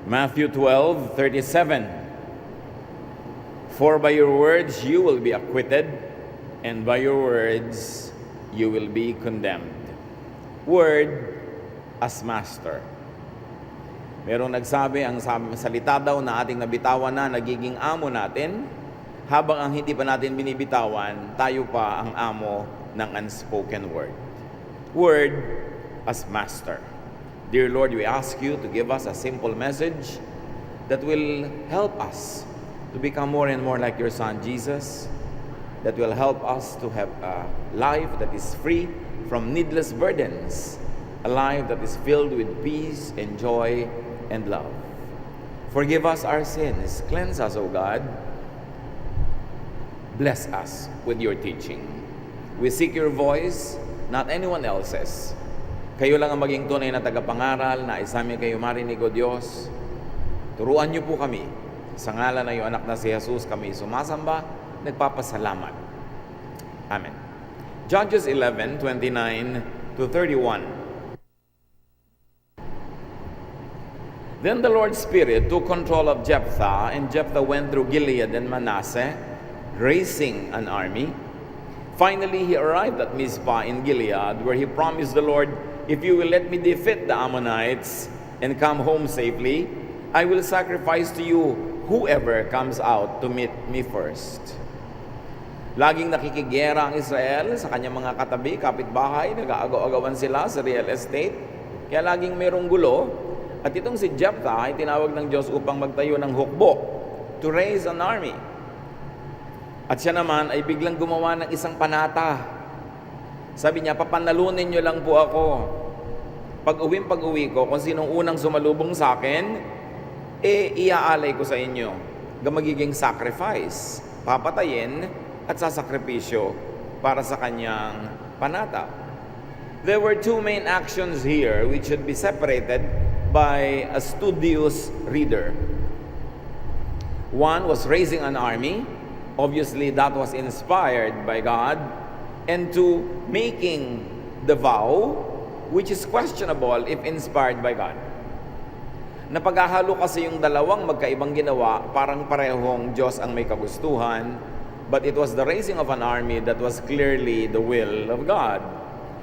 Matthew 12:37. For by your words you will be acquitted, and by your words you will be condemned. Word as master. Merong nagsabi, ang salita daw na ating nabitawan na nagiging amo natin, habang ang hindi pa natin binibitawan, tayo pa ang amo ng unspoken word. Word as master. Dear Lord, we ask you to give us a simple message that will help us to become more and more like your Son, Jesus, that will help us to have a life that is free from needless burdens, a life that is filled with peace and joy and love. Forgive us our sins. Cleanse us, O God. Bless us with your teaching. We seek your voice, not anyone else's. Kayo lang ang maging tunay na tagapangaral, na isamin kayo marinig, O Diyos. Turuan niyo po kami. Sa ngalan ng iyong anak na si Jesus, kami sumasamba, nagpapasalamat. Amen. Judges 11:29-31. Then the Lord's Spirit took control of Jephthah, and Jephthah went through Gilead and Manasseh, raising an army. Finally, he arrived at Mizpah in Gilead, where he promised the Lord, if you will let me defeat the Ammonites and come home safely, I will sacrifice to you whoever comes out to meet me first. Laging nakikigera ang Israel sa kanyang mga katabi, kapitbahay, nag-aagaw-agawan sila sa real estate, kaya laging merong gulo. At itong si Jephthah ay tinawag ng Diyos upang magtayo ng hukbo, to raise an army. At siya naman ay biglang gumawa ng isang panata. Sabi niya, papanalunin niyo lang po ako. Pag-uwi ko, kung sinong unang sumalubong sa akin, iaalay ko sa inyo. Magiging sacrifice, papatayin at sasakripisyo para sa kanyang panata. There were two main actions here which should be separated by a studious reader. One was raising an army. Obviously, that was inspired by God. And two, making the vow, which is questionable if inspired by God. Napaghahalo kasi yung dalawang magkaibang ginawa, parang parehong Diyos ang may kagustuhan, but it was the raising of an army that was clearly the will of God.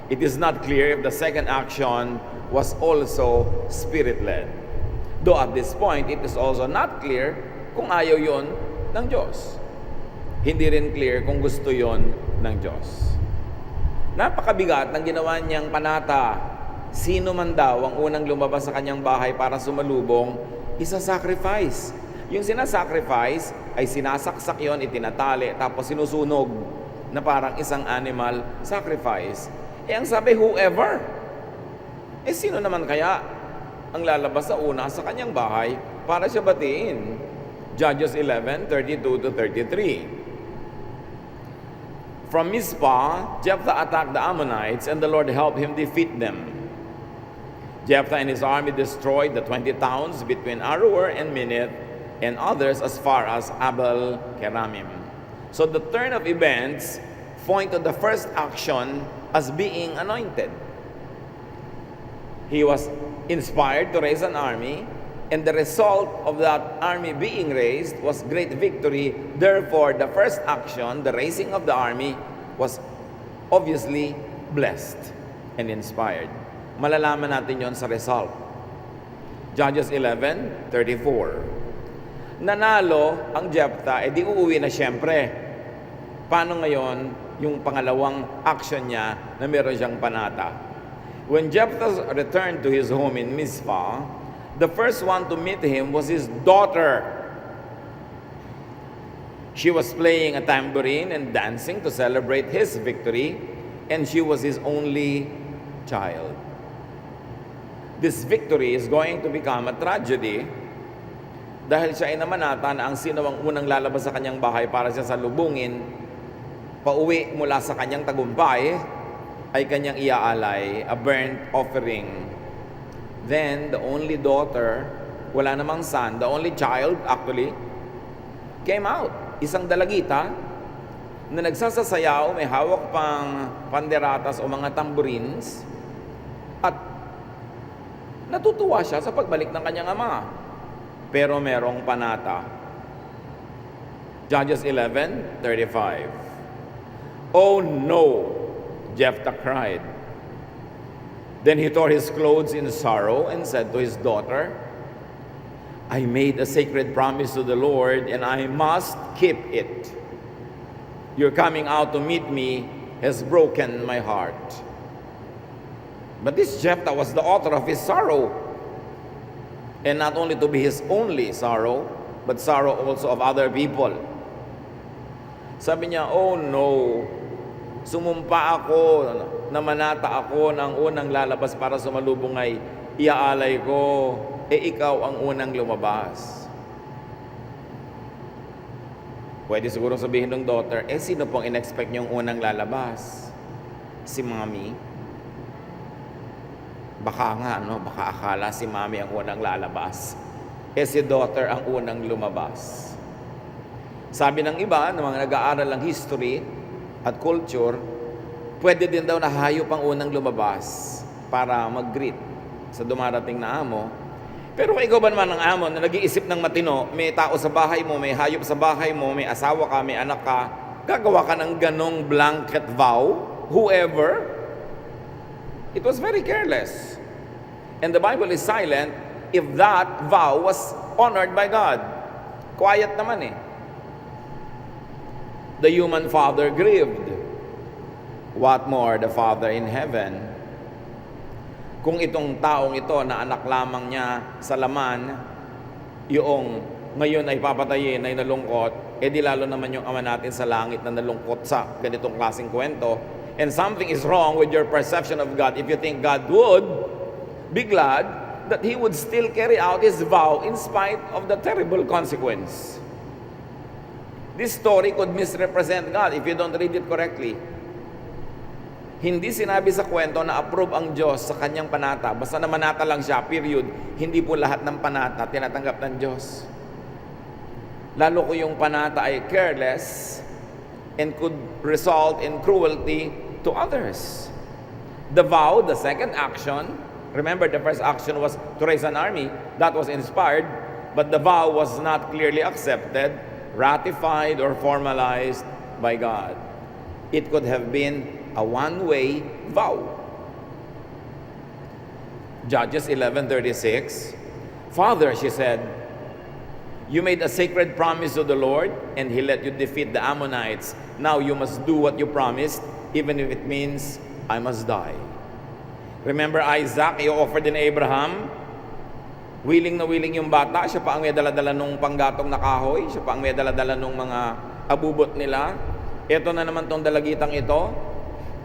It is not clear if the second action was also Spirit-led. Though at this point, it is also not clear kung ayaw yon ng Diyos. Hindi rin clear kung gusto yon ng Diyos. Napakabigat ng ginawa niyang panata. Sino man daw ang unang lumabas sa kanyang bahay para sumalubong, isa-sacrifice. Yung sinasacrifice ay sinasaksak yon, itinatali, tapos sinusunog na parang isang animal sacrifice. Ang sabi, whoever. Sino naman kaya ang lalabas sa una sa kanyang bahay para siya batiin? Judges 11:32-33. From Mizpah, Jephthah attacked the Ammonites, and the Lord helped him defeat them. Jephthah and his army destroyed the 20 towns between Aroer and Minnith, and others as far as Abel Keramim. So the turn of events point to the first action as being anointed. He was inspired to raise an army, and the result of that army being raised was great victory. Therefore, the first action, the raising of the army, was obviously blessed and inspired. Malalaman natin yon sa result. Judges 11:34. Nanalo ang Jephthah, di uuwi na siyempre. Paano ngayon yung pangalawang action niya na meron siyang panata? When Jephthah returned to his home in Mizpah, the first one to meet him was his daughter. She was playing a tambourine and dancing to celebrate his victory, and she was his only child. This victory is going to become a tragedy dahil siya ay namanata na ang sino ang unang lalabas sa kanyang bahay para siya salubungin, pauwi mula sa kanyang tagumpay, ay kanyang iaalay, a burnt offering. Then, the only daughter, wala namang son, the only child actually, came out. Isang dalagita na nagsasasayaw, may hawak pang panderatas o mga tambourines, at natutuwa siya sa pagbalik ng kanyang ama. pero merong panata. Judges 11:35. "Oh no," Jephthah cried. Then he tore his clothes in sorrow and said to his daughter, "I made a sacred promise to the Lord, and I must keep it. Your coming out to meet me has broken my heart." But this Jephthah was the author of his sorrow, and not only to be his only sorrow, but sorrow also of other people. Sabi niya, "Oh no, sumumpa ako, namanata ako ng unang lalabas para sumalubong ay iaalay ko, ikaw ang unang lumabas." Pwede siguro sabihin ng daughter, sino pong in-expect niyong unang lalabas? Si mommy? Baka nga, no? Baka akala si mommy ang unang lalabas. Si daughter ang unang lumabas. Sabi ng iba, ng mga nag-aaral ng history at culture, pwede din daw na hayop ang unang lumabas para mag-greet sa dumarating na amo. Pero kung ikaw ba naman ang amo na nag-iisip ng matino, may tao sa bahay mo, may hayop sa bahay mo, may asawa ka, may anak ka, gagawa ka ng ganong blanket vow, whoever. It was very careless. And the Bible is silent if that vow was honored by God. Quiet naman eh. The human father grieved. What more the Father in heaven? Kung itong taong ito na anak lamang niya sa laman, yung ngayon ay papatayin, ay nalungkot, di lalo naman yung Ama natin sa langit na nalungkot sa ganitong klaseng kwento. And something is wrong with your perception of God if you think God would be glad that He would still carry out His vow in spite of the terrible consequence. This story could misrepresent God if you don't read it correctly. Hindi sinabi sa kwento na approve ang Diyos sa kanyang panata. Basta na manata lang siya, period. Hindi po lahat ng panata tinatanggap ng Diyos. Lalo ko yung panata ay careless and could result in cruelty to others. The vow, the second action, remember the first action was to raise an army. That was inspired, but the vow was not clearly accepted, ratified, or formalized by God. It could have been a one-way vow. Judges 11:36. "Father," she said, "you made a sacred promise to the Lord, and He let you defeat the Ammonites. Now you must do what you promised, even if it means I must die." Remember Isaac, i-offer din Abraham. Willing na willing yung bata. Siya pa ang may dala-dala nung panggatong na kahoy. Siya pa ang may dala-dala nung mga abubot nila. Ito na naman tong dalagitang ito.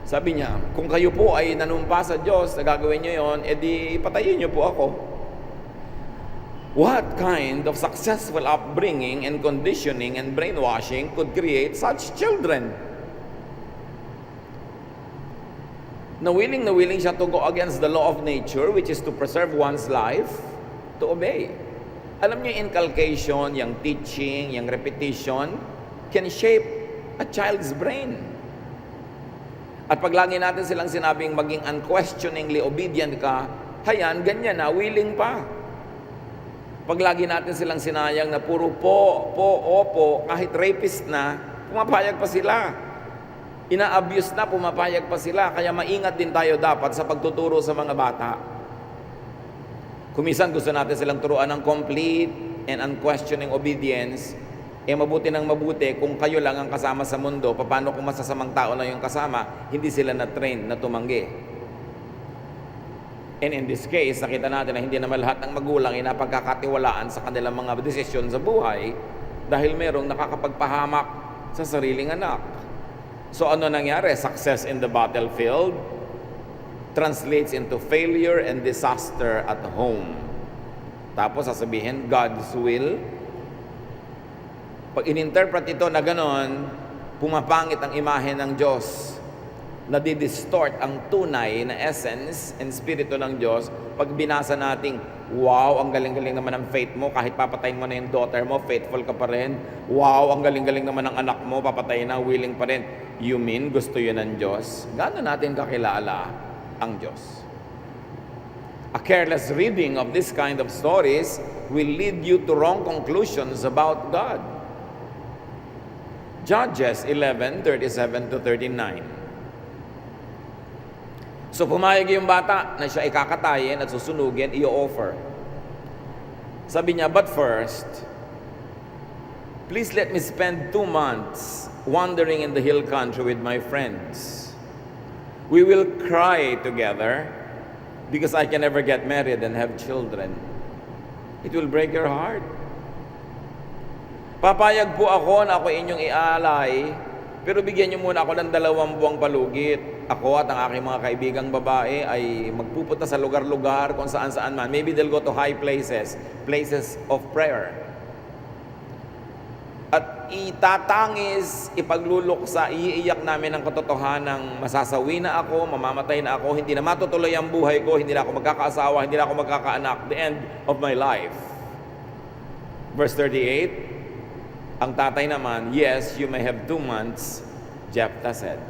Sabi niya, kung kayo po ay nanumpa sa Diyos na gagawin niyo yon, edi patayin niyo po ako. What kind of successful upbringing and conditioning and brainwashing could create such children? Na willing siya to go against the law of nature, which is to preserve one's life, to obey. Alam niyo, inculcation, yung teaching, yung repetition, can shape a child's brain. At pag lagi natin silang sinabing maging unquestioningly obedient ka, hayan, ganyan na, willing pa. Pag lagi natin silang sinayang na puro po, opo, kahit rapist na, pumapayag pa sila. Ina-abuse na, pumapayag pa sila. Kaya maingat din tayo dapat sa pagtuturo sa mga bata. Kumisan gusto natin silang turuan ng complete and unquestioning obedience, mabuti ng mabuti kung kayo lang ang kasama sa mundo, paano kung masasamang tao lang yung kasama, hindi sila na-train na tumanggi. And in this case, nakita natin na hindi naman lahat ng magulang ay napagkakatiwalaan sa kanilang mga desisyon sa buhay dahil merong nakakapagpahamak sa sariling anak. So ano nangyari? Success in the battlefield translates into failure and disaster at home. Tapos sasabihin, God's will. Pag in-interpret ito na ganon, pumapangit ang imahe ng Diyos. Nadidistort ang tunay na essence and spirito ng Diyos. Pag binasa nating, wow, ang galing-galing naman ng faith mo, kahit papatayin mo na yung daughter mo, faithful ka pa rin. Wow, ang galing-galing naman ng anak mo, papatayin na, willing pa rin. You mean, gusto yun ng Diyos? Gaano natin kakilala ang Diyos? A careless reading of this kind of stories will lead you to wrong conclusions about God. Judges 11:37 to 39. So pumayag yung bata na siya ikakatayin at susunugin, i-offer. Sabi niya, but first, please let me spend 2 months wandering in the hill country with my friends. We will cry together because I can never get married and have children. It will break your heart. Papayag po ako na ako inyong ialay, pero bigyan niyo muna ako ng 2 buwang palugit. Ako at ang aking mga kaibigang babae ay magpupunta sa lugar-lugar kung saan-saan man. Maybe they'll go to high places, places of prayer. At itatangis, ipagluluksa, iiyak namin ang katotohanan, masasawi na ako, mamamatay na ako, hindi na matutuloy ang buhay ko, hindi na ako magkakaasawa, hindi na ako magkakaanak, the end of my life. Verse 38, ang tatay naman, yes, you may have 2 months, Jephthah said.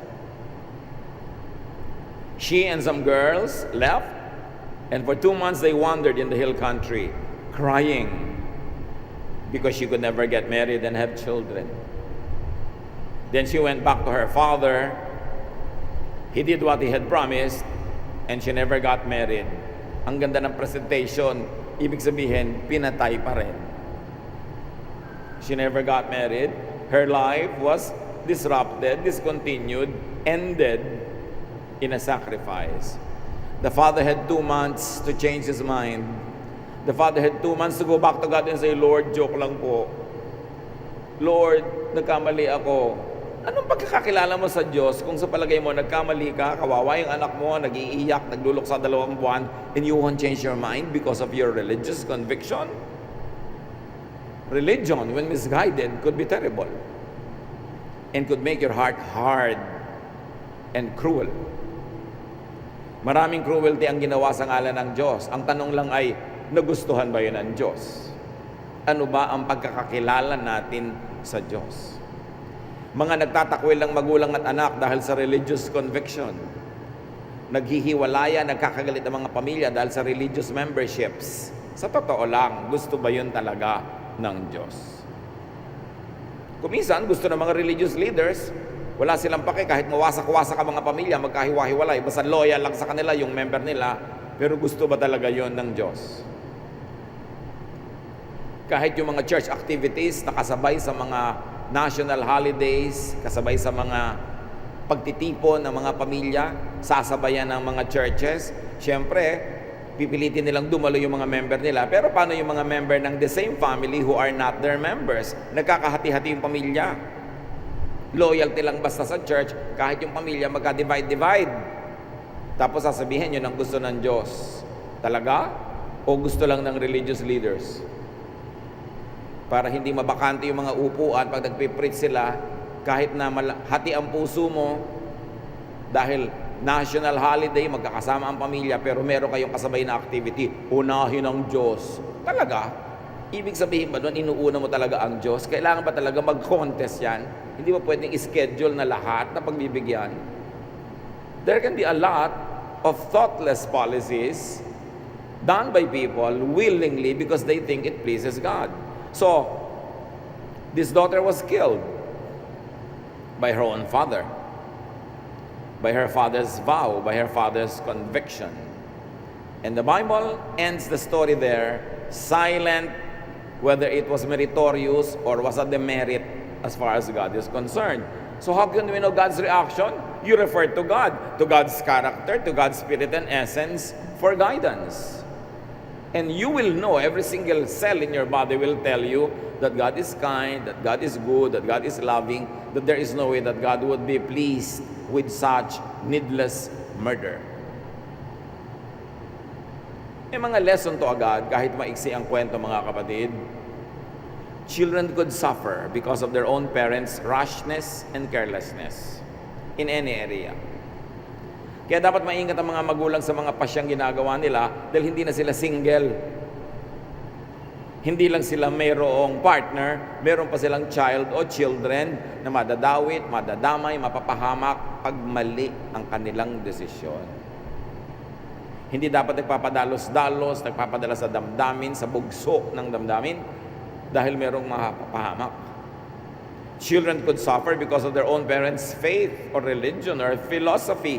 She and some girls left, and for 2 months they wandered in the hill country, crying because she could never get married and have children. Then she went back to her father. He did what he had promised, and she never got married. Ang ganda ng presentation, ibig sabihin, pinatay pa rin. She never got married. Her life was disrupted, discontinued, ended in a sacrifice. The father had 2 months to change his mind. The father had 2 months to go back to God and say, Lord, joke lang po. Lord, nagkamali ako. Anong pagkakakilala mo sa Diyos kung sa palagay mo nagkamali ka, kawawa yung anak mo, nag-iiyak, nagluluksa 2 buwan, and you won't change your mind because of your religious conviction? Religion, when misguided, could be terrible and could make your heart hard and cruel. Maraming cruelty ang ginawa sa ngalan ng Diyos. Ang tanong lang ay, nagustuhan ba yun ng Diyos? Ano ba ang pagkakakilala natin sa Diyos? Mga nagtatakwil ng magulang at anak dahil sa religious conviction. Naghihiwalaya, nagkakagalit ang mga pamilya dahil sa religious memberships. Sa totoo lang, gusto ba yun talaga ng Diyos? Kuminsan, gusto ng mga religious leaders, wala silang pake kahit mawasak-wasak ang mga pamilya, magkahiwa-hiwalay, basta loyal lang sa kanila yung member nila, pero gusto ba talaga yon ng Diyos? Kahit yung mga church activities nakasabay sa mga national holidays, kasabay sa mga pagtitipon ng mga pamilya, sasabayan ng mga churches, syempre, pipilitin nilang dumalo yung mga member nila. Pero paano yung mga member ng the same family who are not their members? Nagkakahati-hati yung pamilya. Loyalty lang basta sa church, kahit yung pamilya magka-divide. Tapos sasabihin yun ang gusto ng Diyos. Talaga? O gusto lang ng religious leaders? Para hindi mabakante yung mga upuan pag nagpipreach sila, kahit na hati ang puso mo, dahil national holiday, magkakasama ang pamilya, pero meron kayong kasabay na activity, unahin ang Diyos. Talaga? Ibig sabihin ba doon, inuuna mo talaga ang Diyos? Kailangan ba talaga mag-contest yan? Hindi ba pwedeng schedule na lahat na pagbibigyan? There can be a lot of thoughtless policies done by people willingly because they think it pleases God. So, this daughter was killed by her own father, by her father's vow, by her father's conviction. And the Bible ends the story there, silent whether it was meritorious or was a demerit as far as God is concerned. So how can we know God's reaction? You refer to God, to God's character, to God's spirit and essence for guidance. And you will know, every single cell in your body will tell you that God is kind, that God is good, that God is loving, that there is no way that God would be pleased with such needless murder. May mga lesson to agad, kahit maiksi ang kwento mga kapatid. Children could suffer because of their own parents' rashness and carelessness in any area. Kaya dapat maingat ang mga magulang sa mga pasyang ginagawa nila dahil hindi na sila single. Hindi lang sila mayroong partner, meron pa silang child o children na madadawit, madadamay, mapapahamak pag mali ang kanilang desisyon. Hindi dapat nagpapadalos-dalos, nagpapadala sa damdamin, sa bugso ng damdamin, dahil merong mapapahamak. Children could suffer because of their own parents' faith or religion or philosophy.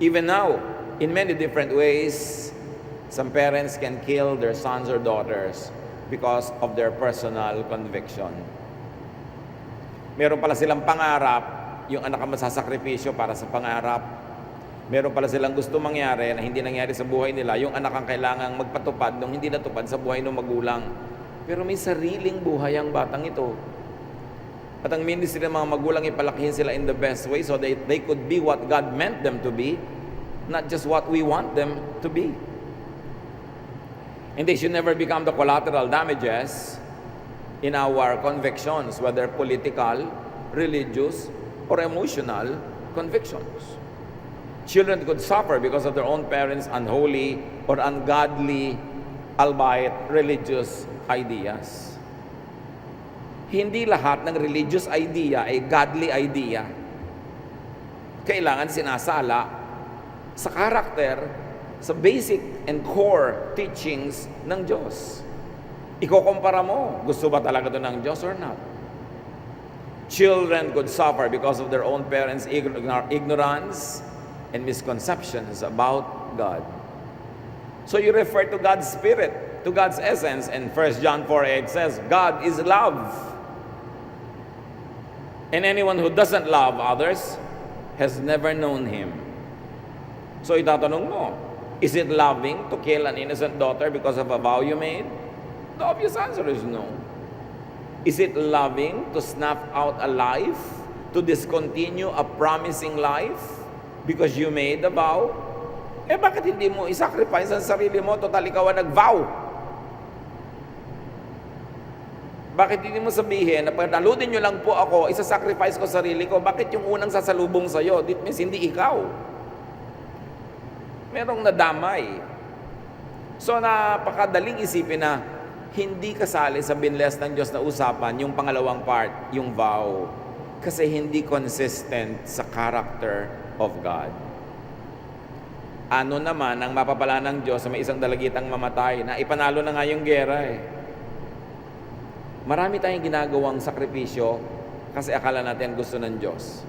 Even now, in many different ways, some parents can kill their sons or daughters because of their personal conviction. Meron pala silang pangarap, yung anak ang masasakripisyo para sa pangarap. Meron pala silang gusto mangyari na hindi nangyari sa buhay nila, yung anak ang kailangang magpatupad nung hindi natupad sa buhay ng magulang. Pero may sariling buhay ang batang ito. At ang ministry ng mga magulang, ipalakihin sila in the best way so they could be what God meant them to be, not just what we want them to be. And they should never become the collateral damages in our convictions, whether political, religious, or emotional convictions. Children could suffer because of their own parents' unholy or ungodly, albeit religious ideas. Hindi lahat ng religious idea ay godly idea. Kailangan sinasala sa karakter, sa basic and core teachings ng Diyos. Ikukumpara mo, gusto ba talaga ito ng Diyos or not? Children could suffer because of their own parents' ignorance and misconceptions about God. So you refer to God's Spirit, to God's essence, and 1 John 4:8 says, God is love. And anyone who doesn't love others has never known Him. So itatanong mo, is it loving to kill an innocent daughter because of a vow you made? The obvious answer is no. Is it loving to snuff out a life, to discontinue a promising life because you made a vow? Bakit hindi mo isacrifice ang sarili mo? Total, ikaw ang nag-vow. Bakit hindi mo sabihin na pagdaludin nyo lang po ako, isa-sacrifice ko sarili ko? Bakit yung unang sasalubong sa'yo? It means hindi ikaw. Merong nadamay. So napakadaling isipin na hindi kasali sa binless ng Diyos na usapan yung pangalawang part, yung vow. Kasi hindi consistent sa character of God. Ano naman ang mapapala ng Diyos sa may isang dalagitang mamatay na ipanalo na nga yung gera eh. Marami tayong ginagawang sakripisyo kasi akala natin gusto ng Diyos.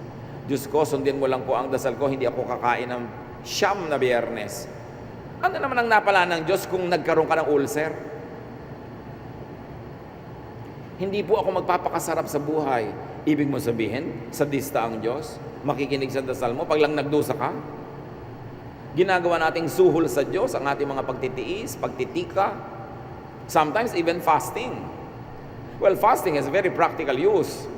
Diyos ko, sundin mo lang po ang dasal ko, hindi ako kakain ng siyam na Biyernes. Ano naman ang napala ng Diyos kung nagkaroon ka ng ulcer? Hindi po ako magpapakasarap sa buhay. Ibig mo sabihin, sadista ang Diyos? Makikinig sa dasal mo pag lang nagdusa ka? Ginagawa nating suhol sa Diyos ang ating mga pagtitiis, pagtitika, sometimes even fasting. Well, fasting has very practical use.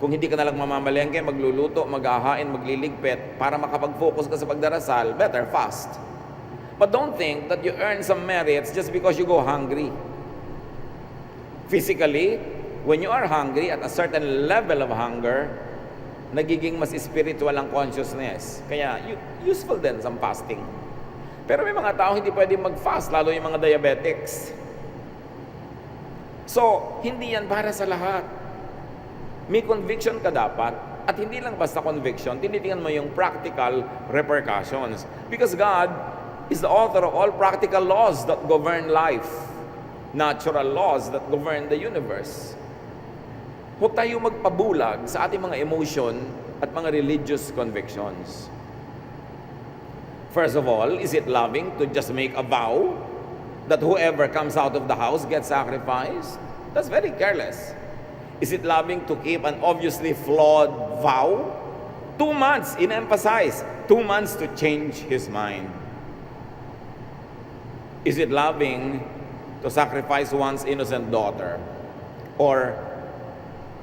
Kung hindi ka nalang mamamalengke, magluluto, maghahain, magliligpit, para makapag-focus ka sa pagdarasal, better fast. But don't think that you earn some merits just because you go hungry. Physically, when you are hungry, at a certain level of hunger, nagiging mas spiritual ang consciousness. Kaya, useful din some fasting. Pero may mga tao hindi pwede mag-fast, lalo yung mga diabetics. So, hindi yan para sa lahat. May conviction ka dapat, at hindi lang basta conviction, tinitingnan mo yung practical repercussions. Because God is the author of all practical laws that govern life. Natural laws that govern the universe. Huwag tayo magpabulag sa ating mga emotion at mga religious convictions. First of all, is it loving to just make a vow that whoever comes out of the house gets sacrificed? That's very careless. Is it loving to keep an obviously flawed vow? 2 months, in-emphasize, 2 months to change his mind. Is it loving to sacrifice one's innocent daughter or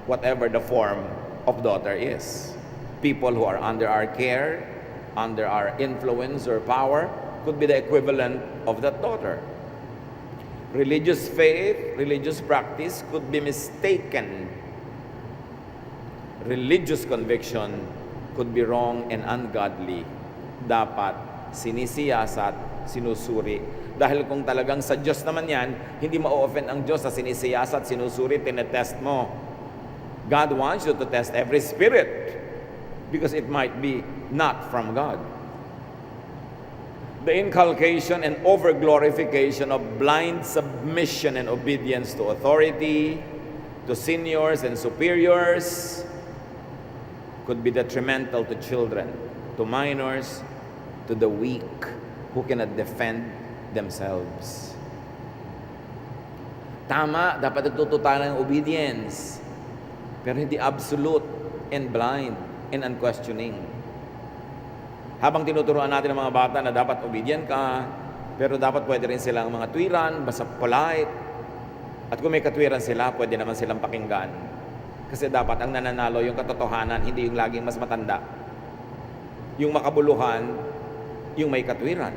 whatever the form of daughter is? People who are under our care, under our influence or power, could be the equivalent of that daughter. Religious faith, religious practice could be mistaken. Religious conviction could be wrong and ungodly. Dapat sinisiyasat, sinusuri. Dahil kung talagang sa Diyos naman yan, hindi ma-offend ang Diyos sa sinisiyasat, sinusuri, tinetest mo. God wants you to test every spirit because it might be not from God. The inculcation and over-glorification of blind submission and obedience to authority, to seniors and superiors, could be detrimental to children, to minors, to the weak who cannot defend themselves. Tama, dapat nagtututunan ng obedience, pero hindi absolute and blind and unquestioning. Habang tinuturuan natin ang mga bata na dapat obedient ka, pero dapat pwede rin silang mga tuwiran, basta polite. At kung may katwiran sila, pwede naman silang pakinggan. Kasi dapat ang nananalo yung katotohanan, hindi yung laging mas matanda. Yung makabuluhan, yung may katwiran.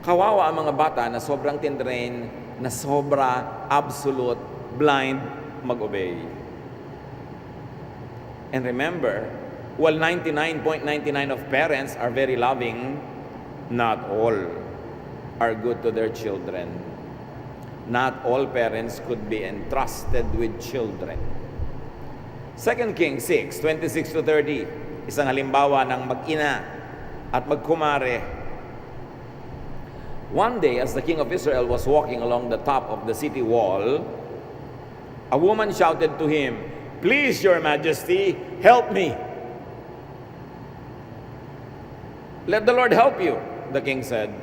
Kawawa ang mga bata na sobrang tinrain, na sobra, absolute, blind, mag-obey. And remember, while 99.99% of parents are very loving, not all are good to their children. Not all parents could be entrusted with children. 2 Kings 6, 26-30, isang halimbawa ng mag-ina at magkumare. One day, as the king of Israel was walking along the top of the city wall, a woman shouted to him, "Please, your majesty, help me." "Let the Lord help you," the king said.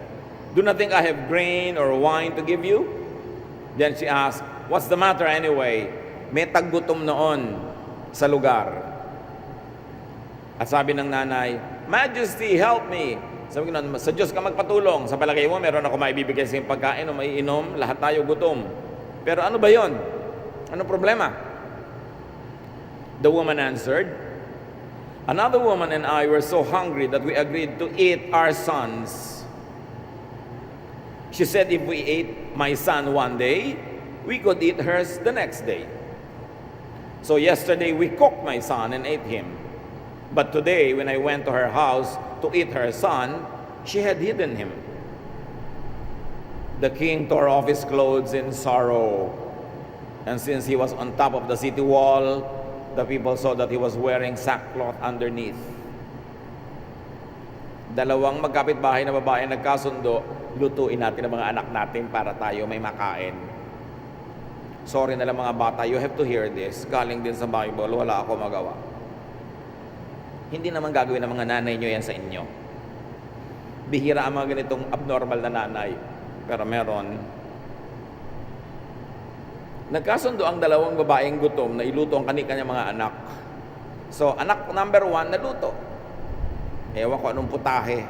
"Do not think I have grain or wine to give you?" Then she asked, "What's the matter anyway?" May taggutom noon sa lugar. At sabi ng nanay, "Majesty, help me." Sabi ko, sa Diyos ka magpatulong. Sa palagay mo, meron ako maibibigay sa iyong pagkain o maiinom, lahat tayo gutom. Pero ano ba yon? Anong problema? The woman answered, "Another woman and I were so hungry that we agreed to eat our sons. She said if we ate my son one day, we could eat hers the next day. So yesterday we cooked my son and ate him. But today when I went to her house to eat her son, she had hidden him." The king tore off his clothes in sorrow. And since he was on top of the city wall, the people saw that he was wearing sackcloth underneath. Dalawang magkapitbahay na babae nagkasundo, lutuin natin ang mga anak natin para tayo may makain. Sorry na lang mga bata, you have to hear this. Galing din sa Bible, wala ako magawa. Hindi naman gagawin ng mga nanay nyo yan sa inyo. Bihira ang mga ganitong abnormal na nanay. Pero meron. Nagkasundo ang dalawang babaeng gutom na iluto ang kanilang mga anak. So, anak number 1, naluto. Ewan ko anong putahe.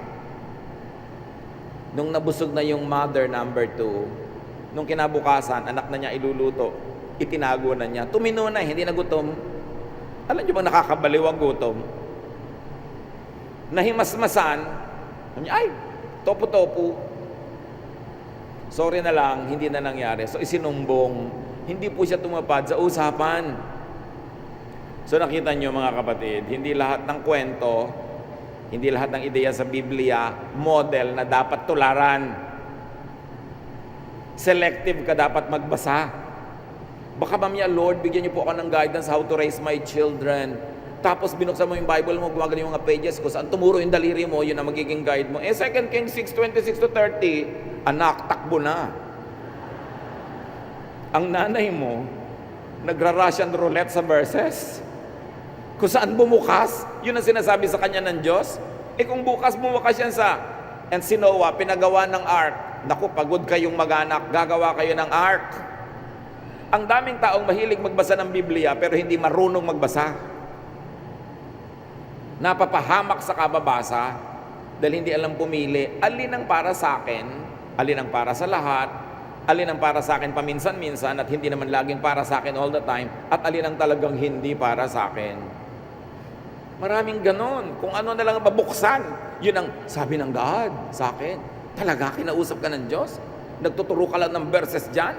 Nung nabusog na yung mother number 2, nung kinabukasan, anak na niya iluluto, itinago na niya. Tumino na, hindi na gutom. Alam niyo bang nakakabaliw ang gutom? Nahimasmasan, ay, topo-topo. Sorry na lang, hindi na nangyari. So, isinumbong. Hindi po siya tumapad sa usapan. So, nakita niyo mga kapatid, hindi lahat ng kwento, hindi lahat ng ideya sa Biblia, model na dapat tularan. Selective ka dapat magbasa. Baka mamaya, Lord, bigyan niyo po ako ng guidance how to raise my children. Tapos binuksan mo yung Bible mo, gumagano yung mga pages kung saan tumuro yung daliri mo, yun ang magiging guide mo. 2 Kings 6, 26-30, anak, takbo na. Ang nanay mo, nagra-Russian roulette sa verses. Kung saan bumukas, yun ang sinasabi sa kanya ng Diyos. Kung bukas bumukas yan sa, and si Noah, pinagawa ng ark. Naku, pagod kayong mag-anak, gagawa kayo ng ark. Ang daming taong mahilig magbasa ng Biblia, pero hindi marunong magbasa. Napapahamak sa kababasa dahil hindi alam pumili alin ang para sa akin, alin ang para sa lahat, alin ang para sa akin paminsan-minsan at hindi naman laging para sa akin all the time, at alin ang talagang hindi para sa akin. Maraming ganon. Kung ano na lang mabuksan, yun ang sabi ng God sa akin. Talaga kinausap ka ng Diyos? Nagtuturo ka lang ng verses dyan?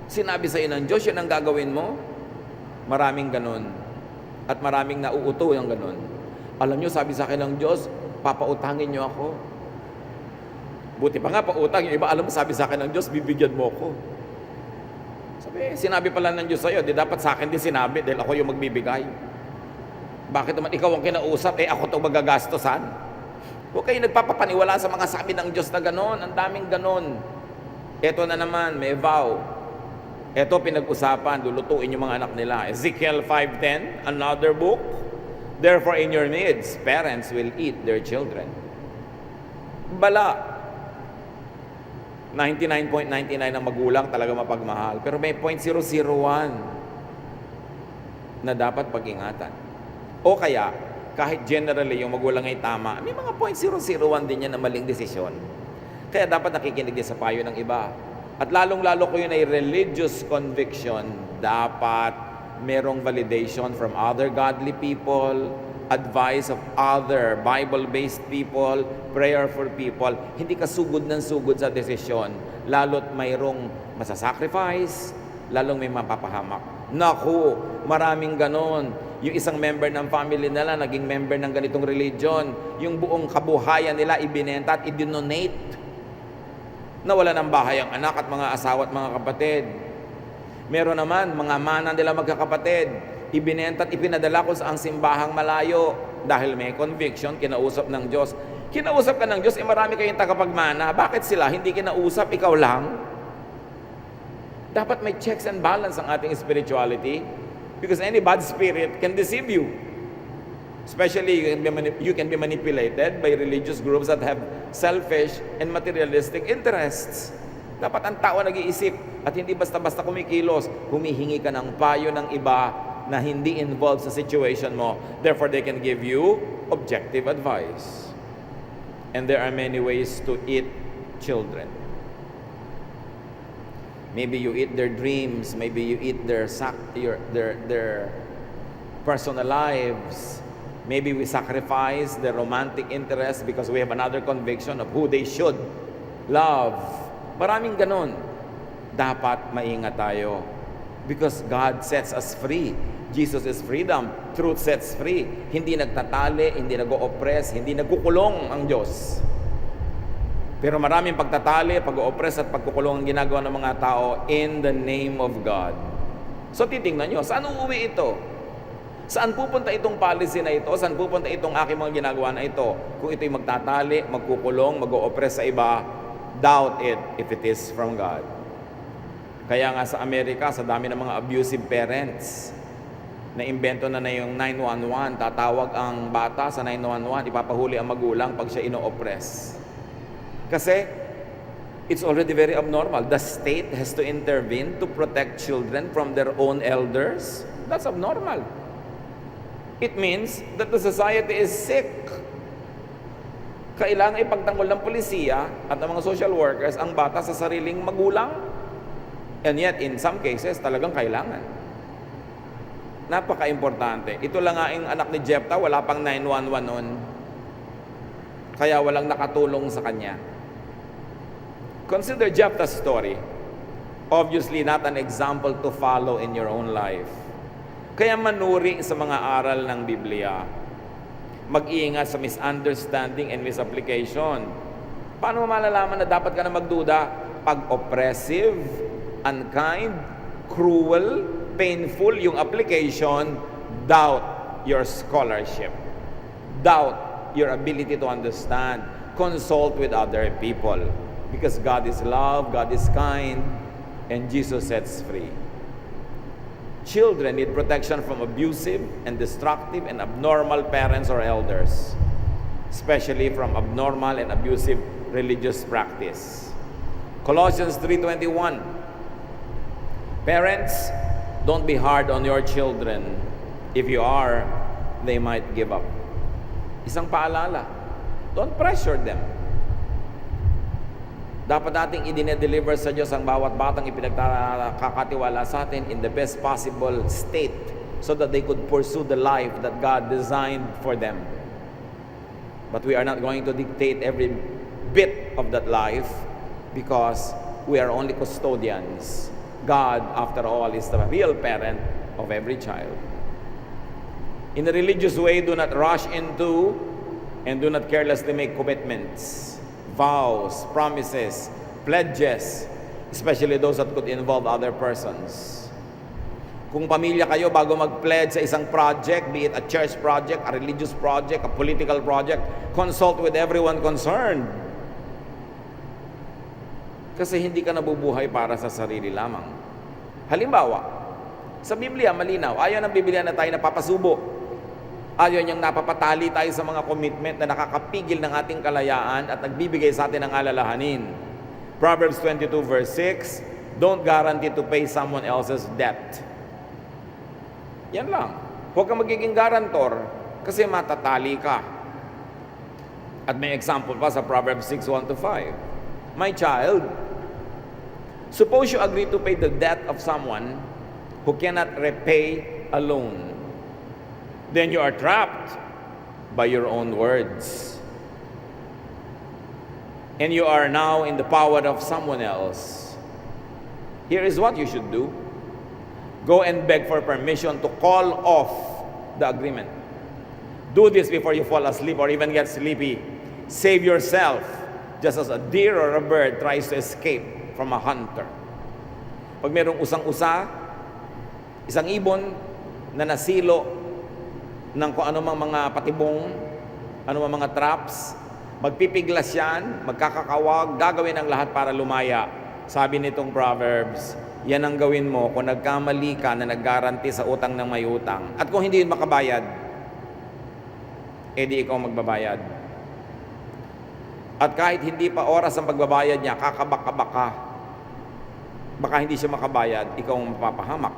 Sinabi sa iyo ng Diyos, yun ang gagawin mo? Maraming ganon. At maraming nauuto yung ganun. Alam nyo, sabi sa akin ng Diyos, papautangin nyo ako. Buti pa nga, pautang. Yung iba, alam mo, sabi sa akin ng Diyos, bibigyan mo ako. Sabi, sinabi pala ng Diyos sa'yo, di dapat sa akin din sinabi dahil ako yung magbibigay. Bakit naman ikaw ang kinausap, ako itong magagastosan? Huwag kayo nagpapapaniwala sa mga sabi ng Diyos na ganon. Ang daming ganon. Ito na naman, may vow. Ito pinag-usapan, lulutuin yung mga anak nila. Ezekiel 5:10, another book. Therefore in your midst, parents will eat their children. Bala. 99.99 ng magulang talaga mapagmahal. Pero may 0.001 na dapat pag-ingatan. O kaya, kahit generally yung magulang ay tama, may mga 0.001 din yan na maling desisyon. Kaya dapat nakikinig din sa payo ng iba. At lalong-lalo ko yun ay religious conviction. Dapat merong validation from other godly people, advice of other Bible-based people, prayerful people. Hindi ka sugod ng sugod sa desisyon. Lalo't mayroong masasacrifice, lalong may mapapahamak. Naku, maraming ganon. Yung isang member ng family nila, naging member ng ganitong religion. Yung buong kabuhayan nila, ibinenta at idinonate. Nawala ng bahay ang anak at mga asawa at mga kapatid. Meron naman, mga mana nila magkakapatid, ibinenta at ipinadala ko sa ang simbahang malayo dahil may conviction, kinausap ng Diyos. Kinausap ka ng Diyos, marami kayong tagapagmana. Bakit sila? Hindi kinausap, ikaw lang? Dapat may checks and balance ang ating spirituality because any bad spirit can deceive you. Especially, you can be manipulated by religious groups that have selfish and materialistic interests. Dapat ang tao nag-iisip at hindi basta-basta kumikilos. Humihingi ka ng payo ng iba na hindi involved sa situation mo. Therefore, they can give you objective advice. And there are many ways to eat children. Maybe you eat their dreams. Maybe you eat their personal lives. Maybe we sacrifice their romantic interest because we have another conviction of who they should love. Maraming ganon. Dapat maingat tayo because God sets us free. Jesus is freedom. Truth sets free. Hindi nagtatali, hindi nag-o-oppress, hindi nagkukulong ang Diyos. Pero maraming pagtatali, pag-o-oppress at pagkukulong ang ginagawa ng mga tao in the name of God. So titingnan nyo, saan uuwi ito? Saan pupunta itong policy na ito? Saan pupunta itong aking mga ginagawa na ito? Kung ito'y magtatali, magkukulong, mag-o-oppress sa iba, doubt it if it is from God. Kaya nga sa Amerika, sa dami ng mga abusive parents, na-imbento na yung 911, tatawag ang bata sa 911, ipapahuli ang magulang pag siya ino-oppress. Kasi, it's already very abnormal. The state has to intervene to protect children from their own elders. That's abnormal. It means that the society is sick. Kailangan ipagtanggol ng polisiya at ng mga social workers ang bata sa sariling magulang. And yet, in some cases, talagang kailangan. Napaka-importante. Ito lang nga yung anak ni Jephthah, wala pang 911 noon. Kaya walang nakatulong sa kanya. Consider Jephthah's story. Obviously, not an example to follow in your own life. Kaya manuri sa mga aral ng Biblia. Mag-iingat sa misunderstanding and misapplication. Paano mo malalaman na dapat ka na magduda? Pag oppressive, unkind, cruel, painful yung application, doubt your scholarship. Doubt your ability to understand. Consult with other people. Because God is love, God is kind, and Jesus sets free. Children need protection from abusive and destructive and abnormal parents or elders, especially from abnormal and abusive religious practice. Colossians 3:21. Parents, don't be hard on your children. If you are, they might give up. Isang paalala, don't pressure them. Dapat nating i-deliver sa Diyos ang bawat batang ipinagkakatiwala sa atin in the best possible state so that they could pursue the life that God designed for them. But we are not going to dictate every bit of that life because we are only custodians. God, after all, is the real parent of every child. In a religious way, do not rush into and do not carelessly make commitments. Vows, promises, pledges, especially those that could involve other persons. Kung pamilya kayo, bago mag-pledge sa isang project, be it a church project, a religious project, a political project, consult with everyone concerned. Kasi hindi ka nabubuhay para sa sarili lamang. Halimbawa, sa Biblia, malinaw, ayaw ng Biblia na tayo napapasubo. Ayaw niyang napapatali tayo sa mga commitment na nakakapigil ng ating kalayaan at nagbibigay sa atin ng alalahanin. Proverbs 22 verse 6, don't guarantee to pay someone else's debt. Yan lang. Huwag kang magiging garantor kasi matatali ka. At may example pa sa Proverbs 6, 1-5. My child, suppose you agree to pay the debt of someone who cannot repay a loan. Then you are trapped by your own words. And you are now in the power of someone else. Here is what you should do. Go and beg for permission to call off the agreement. Do this before you fall asleep or even get sleepy. Save yourself, just as a deer or a bird tries to escape from a hunter. Pag mayroong usang-usa, isang ibon na nasilo ng kung anumang mga patibong, anumang mga traps, magpipiglas yan, magkakakawag, gagawin ang lahat para lumaya. Sabi nitong Proverbs, yan ang gawin mo kung nagkamali ka na naggaranti sa utang ng may utang. At kung hindi yun makabayad, edi ikaw magbabayad. At kahit hindi pa oras ang pagbabayad niya, kakabak-kabak ka. Baka hindi siya makabayad, ikaw ang mapapahamak.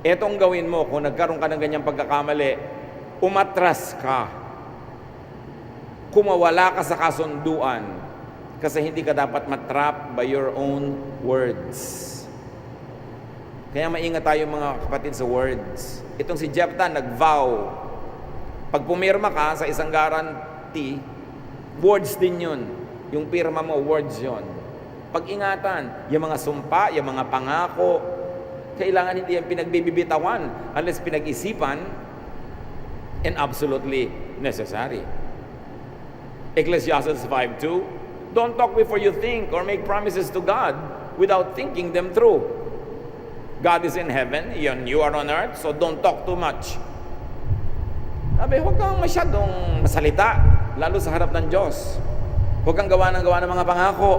Etong gawin mo kung nagkaroon ka ng ganyang pagkakamali, umatras ka. Kumawala ka sa kasunduan kasi hindi ka dapat matrap by your own words. Kaya maingat tayo mga kapatid sa words. Itong si Jephthah nag-vow. Pag pumirma ka sa isang guarantee, words din yun. Yung pirma mo, words yun. Pag-ingatan, yung mga sumpa, yung mga pangako, kailangan hindi yan pinagbibibitawan unless pinag-isipan and absolutely necessary. Ecclesiastes 5:2, don't talk before you think or make promises to God without thinking them through. God is in heaven, you are on earth, so don't talk too much. Sabi, huwag kang masyadong masalita, lalo sa harap ng Diyos. Huwag kang gawa ng mga pangako.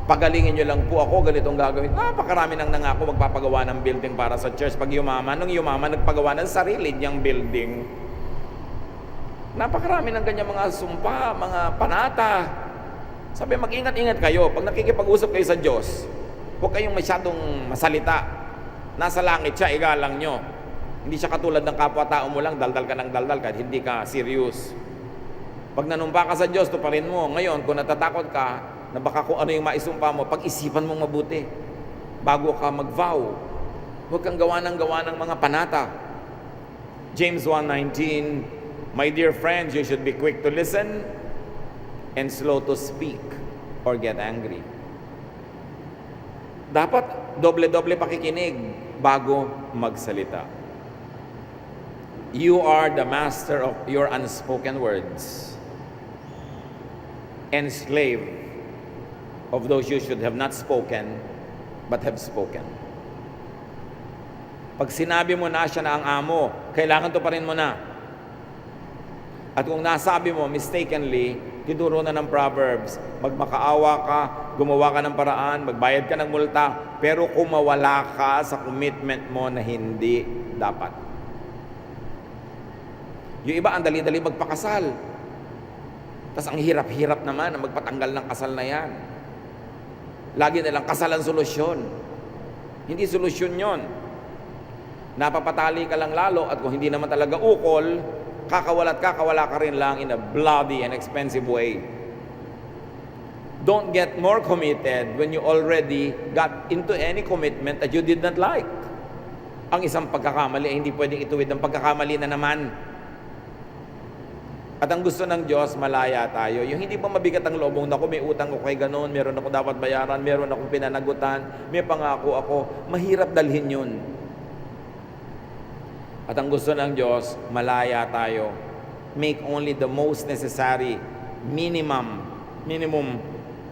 Pagalingin nyo lang po ako, ganitong gagawin. Napakarami nang nangako magpapagawa ng building para sa church. Pag yumaman, nung yumaman, nagpagawa ng sarili niyang building. Napakarami ng kanyang mga sumpa, mga panata. Sabi, mag-ingat-ingat kayo. Pag nakikipag-usap kayo sa Diyos, huwag kayong masyadong masalita. Nasa langit siya, igalang nyo. Hindi siya katulad ng kapwa-tao mo lang, daldal ka ng daldal kahit hindi ka serious. Pag nanumpa ka sa Diyos, tuparin mo. Ngayon, kung natatakot ka, na baka kung ano yung maisumpa mo, pag-isipan mong mabuti bago ka mag-vow. Huwag kang gawa ng mga panata. James 1:19, my dear friends, you should be quick to listen and slow to speak or get angry. Dapat doble-doble pakikinig bago magsalita. You are the master of your unspoken words and slave of those you should have not spoken but have spoken. Pag sinabi mo na siya na ang amo, kailangan to pa rin mo na. At kung nasabi mo mistakenly, tinuro na ng Proverbs, magmakaawa ka, gumawa ka ng paraan, magbayad ka ng multa, pero kung mawala ka sa commitment mo na hindi dapat. Yung iba, ang dali-dali magpakasal. Tapos ang hirap-hirap naman na magpatanggal ng kasal na yan. Lagi nilang kasal ang solusyon. Hindi solusyon yon. Napapatali ka lang lalo at kung hindi naman talaga ukol, kakawala ka rin lang in a bloody and expensive way. Don't get more committed when you already got into any commitment that you did not like. Ang isang pagkakamali ay hindi pwedeng ituwid ng pagkakamali na naman. At ang gusto ng Diyos, malaya tayo. Yung hindi pa mabigat ang loob mong, naku, may utang ko kay ganun, meron ako dapat bayaran, meron akong pinanagutan, may pangako ako. Mahirap dalhin yun. At ang gusto ng Diyos, malaya tayo. Make only the most necessary, minimum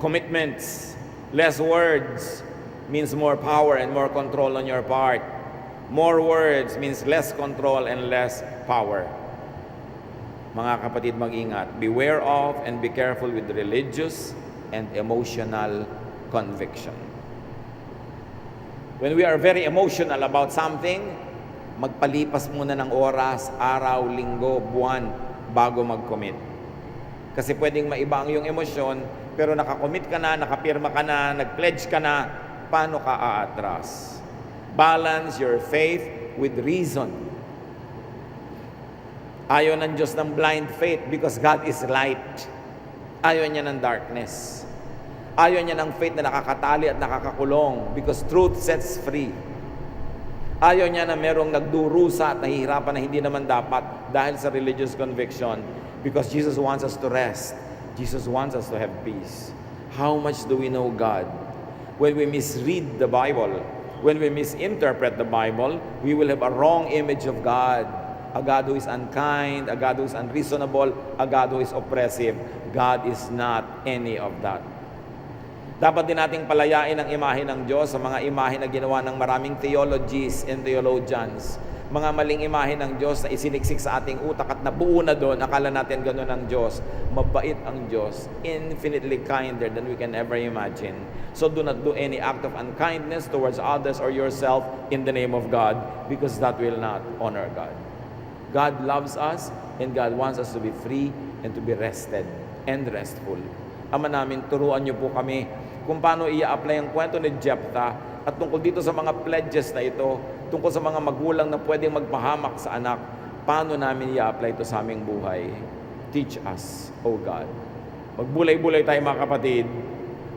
commitments. Less words means more power and more control on your part. More words means less control and less power. Mga kapatid, mag-ingat. Beware of and be careful with religious and emotional conviction. When we are very emotional about something, magpalipas muna ng oras, araw, linggo, buwan, bago mag-commit. Kasi pwedeng maiba ang iyong emosyon, pero nakakommit ka na, nakapirma ka na, nag-pledge ka na, paano ka aatras? Balance your faith with reason. Ayaw ng Diyos ng blind faith because God is light. Ayaw niya ng darkness. Ayaw niya ng faith na nakakatali at nakakakulong because truth sets free. Ayaw niya na merong nagdurusa at nahihirapan na hindi naman dapat dahil sa religious conviction because Jesus wants us to rest. Jesus wants us to have peace. How much do we know God? When we misread the Bible, when we misinterpret the Bible, we will have a wrong image of God. A God who is unkind, a God who is unreasonable, a God who is oppressive. God is not any of that. Dapat din nating palayain ang imahe ng Diyos sa mga imahe na ginawa ng maraming theologies and theologians. Mga maling imahe ng Diyos na isiniksik sa ating utak at nabuo na doon, akala natin gano'n ang Diyos. Mabait ang Diyos, infinitely kinder than we can ever imagine. So do not do any act of unkindness towards others or yourself in the name of God, because that will not honor God. God loves us and God wants us to be free and to be rested and restful. Ama namin, turuan niyo po kami kung paano i-apply ang kwento ni Jephthah at tungkol dito sa mga pledges na ito, tungkol sa mga magulang na pwedeng magpahamak sa anak, paano namin i-apply ito sa aming buhay? Teach us, O God. Magbulay-bulay tayo mga kapatid.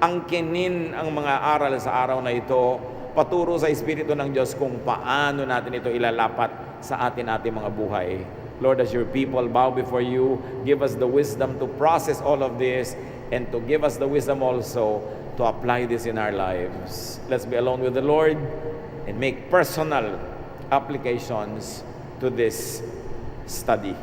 Angkinin ang mga aral sa araw na ito, paturo sa Espiritu ng Diyos kung paano natin ito ilalapat sa ating mga buhay. Lord, as your people bow before you, give us the wisdom to process all of this and to give us the wisdom also to apply this in our lives. Let's be alone with the Lord and make personal applications to this study.